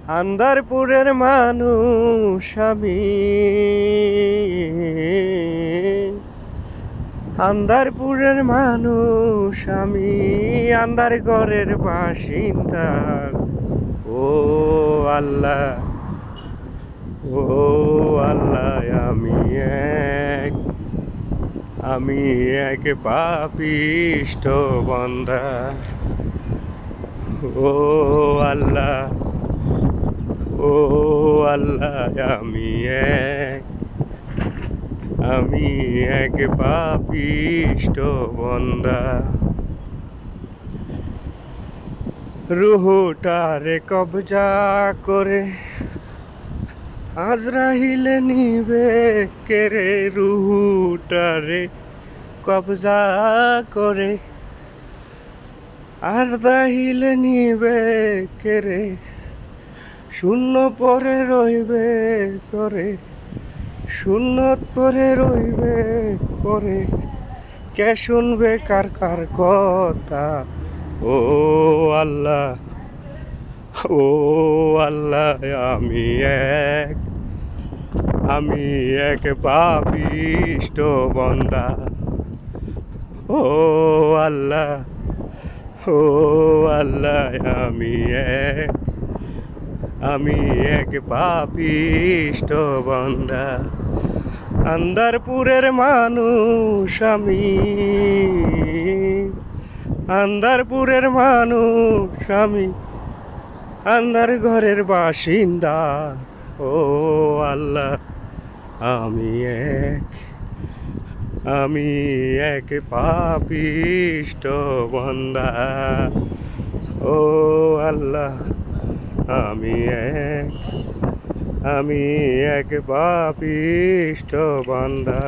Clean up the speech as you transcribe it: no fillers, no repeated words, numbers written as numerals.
আন্দারপুরের মানুষ আমি, আন্দারপুরের মানুষ আমি, আন্দার ঘরের বাসিন্দা। ও আল্লাহ, ও আল্লাহ, আমি এক পাপিষ্ঠ বান্দা। ও আল্লাহ, ও আল্লাহ, আমি এক পাপিষ্ঠ বান্দা। রুহটারে কবজা করে আজরাইলে নিবে কেরে, রুহটারে কবজা করে আর দাহিলে নিবে কেরে, শূন্য পরে রইবে করে, শূন্যত পরে রইবে করে, কে শুনবে কার কার কথা। ও আল্লাহ, ও আল্লাহ, আমি এক পাপিষ্ঠ বান্দা। ও আল্লাহ, ও আল্লাহ, আমি এক পাপিষ্ঠ বান্দা। আন্দারপুরের মানুষ আমি, আন্দারপুরের মানুষ আমি, আন্দার ঘরের বাসিন্দা। ও আল্লাহ, আমি এক পাপিষ্ঠ বান্দা। ও আল্লাহ, আমি এক পাপিষ্ঠ বান্দা।